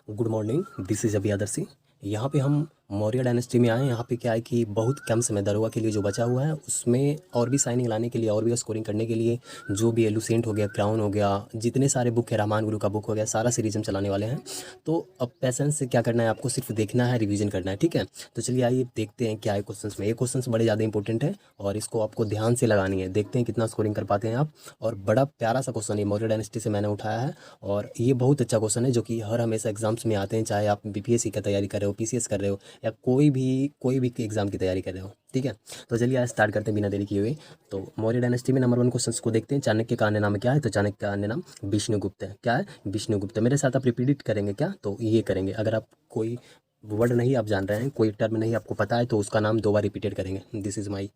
Good morning, this is अभी आदर्शी। यहाँ पे हम मौर्य डायनेस्टी में आए हैं। यहाँ पे क्या है कि बहुत कम समय दरोगा के लिए जो बचा हुआ है उसमें और भी साइनिंग लाने के लिए और भी स्कोरिंग करने के लिए जो भी एलुसेंट हो गया, क्राउन हो गया, जितने सारे बुक है, रामायण गुरु का बुक हो गया, सारा सीरीज हम चलाने वाले हैं। तो अब पैसेंस से क्या करना है, आपको सिर्फ देखना है, रिवीजन करना है, ठीक है। तो चलिए आइए देखते हैं क्या है क्वेश्चंस में। ये क्वेश्चंस बड़े ज़्यादा इंपॉर्टेंट है और इसको आपको ध्यान से लगानी है। देखते हैं कितना स्कोरिंग कर पाते हैं आप। और बड़ा प्यारा सा क्वेश्चन है, मौर्य डायनेस्टी से मैंने उठाया है और ये बहुत अच्छा क्वेश्चन है जो कि हर हमेशा एग्जाम्स में आते हैं, चाहे आप बीपीएससी का तैयारी कर रहे हो, पीसीएस कर रहे हो या कोई भी एग्जाम की तैयारी कर रहे हो, ठीक है। तो चलिए आज स्टार्ट करते हैं बिना देरी किए हुए। तो मौर्य डायनेस्टी में नंबर 1 क्वेश्चन को देखते हैं। चाणक्य का अन्य नाम क्या है? तो चाणक्य का अन्य नाम विष्णुगुप्त है। क्या है? विष्णुगुप्त। मेरे साथ आप रिपीट करेंगे क्या? तो ये करेंगे। अगर आप कोई वर्ड नहीं आप जान रहे हैं, कोई टर्म नहीं आपको पता है, तो उसका नाम 2 बार रिपीटेड करेंगे। दिस इज़ माई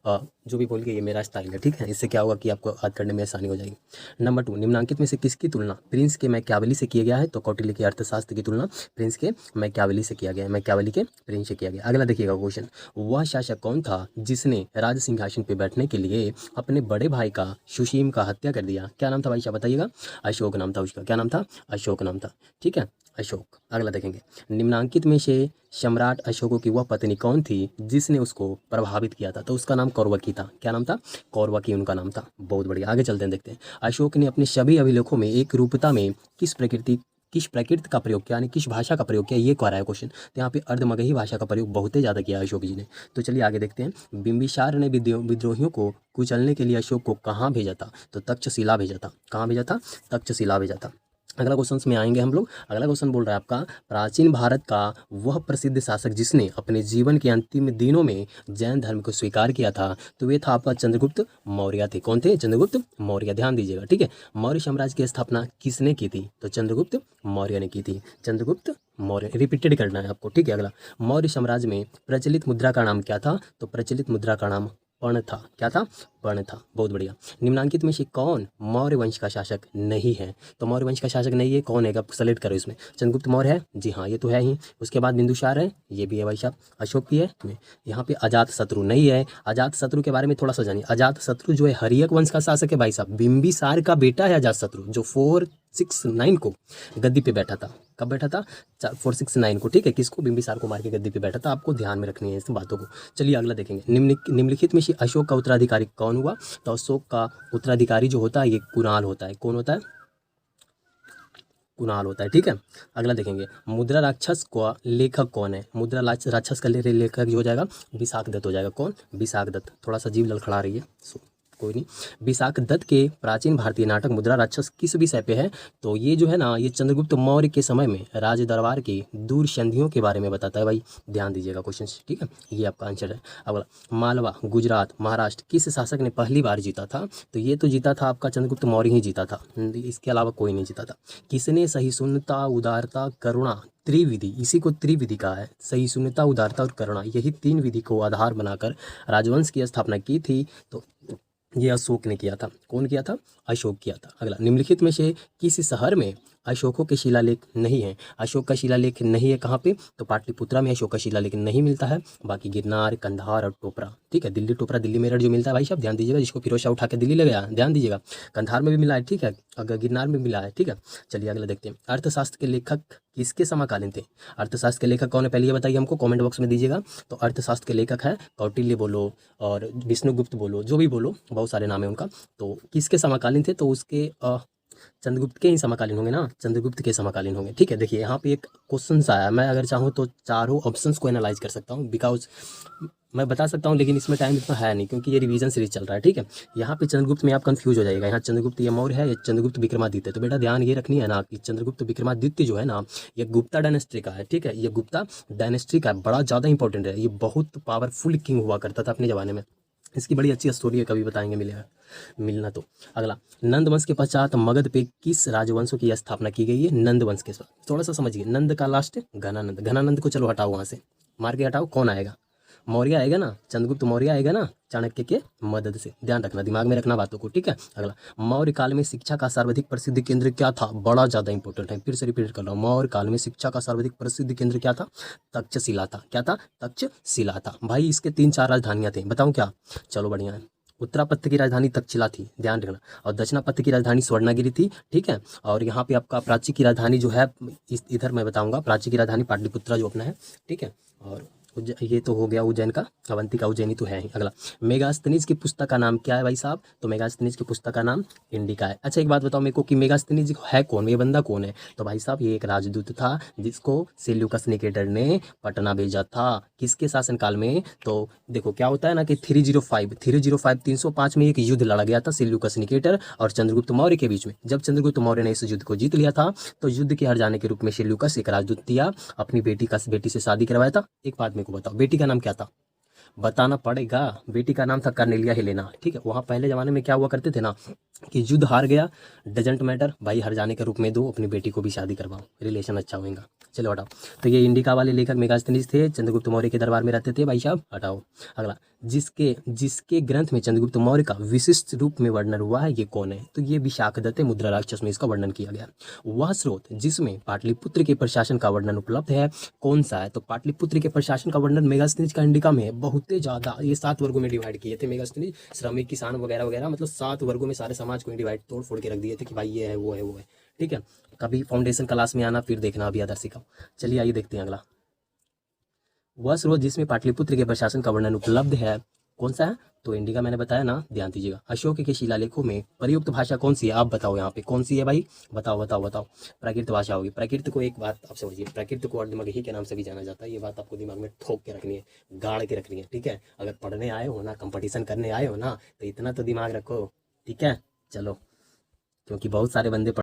जो भी बोल के ये मेरा स्टाइल है, ठीक है। इससे क्या होगा कि आपको याद करने में आसानी हो जाएगी। नंबर 2, निम्नांकित में से किसकी तुलना प्रिंस के मैकियावेली से किया गया है? तो कौटिल्य के अर्थशास्त्र की तुलना प्रिंस के मैकियावेली से किया गया है। मैकियावेली के प्रिंस से किया गया। अगला देखिएगा क्वेश्चन, वह शासक कौन था जिसने राज सिंहासन पर बैठने के लिए अपने बड़े भाई का सुसीम का हत्या कर दिया? क्या नाम था भाई साहब, बताइएगा। अशोक नाम था उसका। क्या नाम था? अशोक नाम था, ठीक है, अशोक। अगला देखेंगे, निम्नांकित में से सम्राट अशोक की वह पत्नी कौन थी जिसने उसको प्रभावित किया था? तो उसका नाम कौरवकी था। क्या नाम था? कौरवकी उनका नाम था। बहुत बढ़िया, आगे चलते हैं, देखते हैं। अशोक ने अपने सभी अभिलेखों में एक रूपता में किस प्रकृति का प्रयोग किया, यानी किस भाषा का प्रयोग किया, ये कह रहा है क्वेश्चन। तो यहाँ पे अर्धमगही भाषा का प्रयोग बहुत ही ज़्यादा किया अशोक जी ने। तो चलिए आगे देखते हैं। बिंबिसार ने विद्रोहियों को कुचलने के लिए अशोक को कहाँ भेजा था? तो तक्षशिला भेजा था। कहाँ भेजा था? तक्षशिला भेजा था। अगला क्वेश्चन में आएंगे हम लोग। अगला क्वेश्चन बोल रहा है आपका, प्राचीन भारत का वह प्रसिद्ध शासक जिसने अपने जीवन के अंतिम दिनों में जैन धर्म को स्वीकार किया था? तो वे था आपका चंद्रगुप्त मौर्य थे। कौन थे? चंद्रगुप्त मौर्य। ध्यान दीजिएगा, ठीक है। मौर्य साम्राज्य की स्थापना किसने की थी? तो चंद्रगुप्त मौर्य ने की थी। चंद्रगुप्त मौर्य, रिपीटेड करना है आपको, ठीक है। अगला, मौर्य साम्राज्य में प्रचलित मुद्रा का नाम क्या था? तो प्रचलित मुद्रा का नाम पर्ण था। क्या था? पर्ण था। बहुत बढ़िया। निम्नांकित में से कौन मौर्य वंश का शासक नहीं है? तो मौर्य वंश का शासक नहीं है, कौन है? आप सेलेक्ट करो इसमें। चंद्रगुप्त मौर्य है, जी हाँ, ये तो है ही। उसके बाद बिंदुसार है, ये भी है भाई साहब। अशोक भी है। यहाँ पे अजात शत्रु नहीं है। अजात शत्रु के बारे में थोड़ा सा जानिए। अजात शत्रु जो है हर्यक वंश का शासक है भाई साहब। बिंबिसार का बेटा है अजात शत्रु, जो 469 को गद्दी पे बैठा था। कब बैठा था? 469 को, ठीक है। किसको? बिंबिसार को मार के गद्दी पे बैठा था। आपको ध्यान में रखनी है इस बातों को। चलिए अगला देखेंगे। निम्नलिखित में से अशोक का उत्तराधिकारी कौन हुआ? तो अशोक का उत्तराधिकारी जो होता है ये कुणाल होता है। कौन होता है? कुणाल होता है, ठीक है। अगला देखेंगे, मुद्रा राक्षस का लेखक कौन है? मुद्रा राक्षस का लेखक जो हो जाएगा विशाख दत्त हो जाएगा। कौन? विशाख दत्त। थोड़ा सा जीभ लड़खड़ा रही है, कोई नहीं। विशाख दत्त के प्राचीन भारतीय नाटक मुद्रा राक्षस किस विषय पे है? तो ये जो है ना, ये चंद्रगुप्त मौर्य के समय में राज दरबार की दूर संधियों के बारे में बताता है भाई। ध्यान दीजिएगा क्वेश्चन, ठीक है। ये आपका आंसर है। अगला, मालवा, गुजरात, महाराष्ट्र किस शासक ने पहली बार जीता था? तो ये तो जीता था आपका चंद्रगुप्त मौर्य ही जीता था, इसके अलावा कोई नहीं जीता था। किसने सहिष्णुता, उदारता, करुणा त्रिविधि, इसी को त्रिविधि कहा है, सहिष्णुता, उदारता और करुणा, यही 3 विधि को आधार बनाकर राजवंश की स्थापना की थी? तो ये अशोक ने किया था। कौन किया था? अशोक किया था। अगला, निम्नलिखित में से किस शहर में अशोकों के शिलालेख नहीं है? अशोक का शिलालेख नहीं है कहाँ पे? तो पाटलिपुत्रा में अशोक का शिलालेख नहीं मिलता है। बाकी गिरनार, कंधार और टोपरा, ठीक है। दिल्ली, टोपरा, दिल्ली मेरठ जो मिलता है भाई साहब, ध्यान दीजिएगा। जिसको फिरोज शाह उठा के दिल्ली ले गया, ध्यान दीजिएगा। कंधार में भी मिला है, ठीक है। अगर गिरनार में मिला है, ठीक है। चलिए अगला देखते हैं। अर्थशास्त्र के लेखक किसके समकालीन थे? अर्थशास्त्र के लेखक कौन है पहले ये बताइए हमको, कमेंट बॉक्स में दीजिएगा। तो अर्थशास्त्र के लेखक है कौटिल्य बोलो और विष्णुगुप्त बोलो, जो भी बोलो, बहुत सारे नाम है उनका। तो किसके समकालीन थे? तो उसके चंद्रगुप्त के ही समकालीन होंगे ना, चंद्रगुप्त के समकालीन होंगे, ठीक है। देखिए यहाँ पे एक क्वेश्चन आया, मैं अगर चाहूँ तो चारों ऑप्शंस को एनालाइज कर सकता हूँ, बिकॉज मैं बता सकता हूँ, लेकिन इसमें टाइम इतना है नहीं क्योंकि ये रिवीजन सीरीज चल रहा है, ठीक है। यहाँ पे चंद्रगुप्त में आप कंफ्यूज हो जाएगा। यहाँ चंद्रगुप्त ये मौर्य है, ये चंद्रगुप्त विक्रमादित्य। तो बेटा ध्यान ये रखनी है ना कि चंद्रगुप्त विक्रमादित्य जो है ना, ये गुप्ता डायनेस्टी का है, ठीक है। ये गुप्ता डायनेस्टी का बड़ा ज़्यादा इंपॉर्टेंट है। ये बहुत पावरफुल किंग हुआ करता था अपने ज़माने में। इसकी बड़ी अच्छी स्टोरी है, कभी बताएंगे, मिलेगा मिलना तो। अगला, नंद वंश के पश्चात मगध पे किस राजवंशों की स्थापना की गई है? नंद वंश के साथ थोड़ा सा समझिए। नंद का लास्ट घनानंद, घनानंद को चलो हटाओ, वहाँ से मार के हटाओ। कौन आएगा? मौर्य आएगा ना, चंद्रगुप्त मौर्य आएगा ना, चाणक्य के मदद से। ध्यान रखना, दिमाग में रखना बातों को, ठीक है। अगला, मौर्य काल में शिक्षा का सर्वाधिक प्रसिद्ध केंद्र क्या था? बड़ा ज्यादा इंपॉर्टेंट है, फिर से रिपीट कर रहा हूँ। मौर्य काल में शिक्षा का सर्वाधिक प्रसिद्ध केंद्र क्या था? तक्षशिला था। क्या था? तक्षशिला था भाई। इसके 3-4 राजधानियां थी, बताऊं क्या? चलो बढ़िया है। उत्तरापत्त की राजधानी तक्षशिला थी, ध्यान रखना, और दक्षिणापत्त की राजधानी स्वर्णगिरी थी, ठीक है। और यहाँ पे आपका प्राची की राजधानी जो है इधर मैं बताऊंगा, प्राची की राजधानी पाटलिपुत्रा जो अपना है, ठीक है। और ये तो हो गया उज्जैन का, अवंतिका उज्जैनी तो है ही। अगला, मेगास्थनीज की पुस्तक का नाम क्या है भाई साहब? तो मेगास्थनीज की पुस्तक का नाम इंडिका है। अच्छा एक बात बताओ मेरे को कि मेगास्थनीज है कौन, ये बंदा कौन है? तो भाई साहब ये एक राजदूत था जिसको सेल्यूकस निकेटर ने पटना भेजा था। किसके शासनकाल में? तो देखो क्या होता है ना कि 305 में एक युद्ध लड़ा गया था सेल्यूकस निकेटर और चंद्रगुप्त मौर्य के बीच में। जब चंद्रगुप्त मौर्य ने इस युद्ध को जीत लिया था तो युद्ध के हार जाने के रूप में सेल्यूकस एक राजदूत दिया, अपनी बेटी से शादी करवाया था। एक बात मेरे को बताओ, बेटी का नाम क्या था? बताना पड़ेगा। बेटी का नाम था कर्नेलिया हेलेना, ठीक है। वहाँ पहले जमाने में क्या हुआ करते थे ना कि युद्ध हार गया, डजेंट मैटर, भाई हर जाने के रूप में दो, अपनी बेटी को भी शादी करवाओ, रिलेशन अच्छा होएगा। चलो हटाओ। तो ये इंडिका वाले लेखक मेगास्थनीज थे, चंद्रगुप्त मौर्य के दरबार में रहते थे भाई साहब। हटाओ। अगला, जिसके जिसके ग्रंथ में चंद्रगुप्त मौर्य का विशिष्ट रूप में वर्णन हुआ है, ये कौन है? तो ये विशाखदत्त मुद्रा राक्षस में इसका वर्णन किया गया। वह स्रोत जिसमें पाटलिपुत्र के प्रशासन का वर्णन उपलब्ध है कौन सा है? तो पाटलिपुत्र के प्रशासन का वर्णन मेगास्थनीज का इंडिका में है। बहुत ही ज्यादा, ये 7 वर्गों में डिवाइड किए थे मेगास्थनीज, श्रमिक, किसान वगैरह वगैरह, मतलब 7 वर्गों में सारे समाज को डिवाइड तोड़ फोड़ के रख दिए थे कि भाई ये है वो है वो है, ठीक है। कभी फाउंडेशन क्लास में आना फिर देखना अभी आदर्श का। चलिए आइए देखते हैं अगला। वह स्रोत जिसमें पाटलिपुत्र के प्रशासन का वर्णन उपलब्ध है कौन सा है? तो इंडिका मैंने बताया ना, ध्यान दीजिएगा। अशोक के शिलालेखों में प्रयुक्त भाषा कौन सी है? आप बताओ यहाँ पे कौन सी है भाई, बताओ बताओ बताओ। प्राकृत भाषा होगी। प्राकृत को एक बात आप समझिए, प्राकृत को अर्धमगही के नाम से भी जाना जाता है। ये बात आपको दिमाग में ठोक के रखनी है, गाड़ के रखनी है, ठीक है। अगर पढ़ने आए हो ना, कंपटीशन करने आए हो ना, तो इतना तो दिमाग रखो, ठीक है। चलो, क्योंकि बहुत सारे बंदे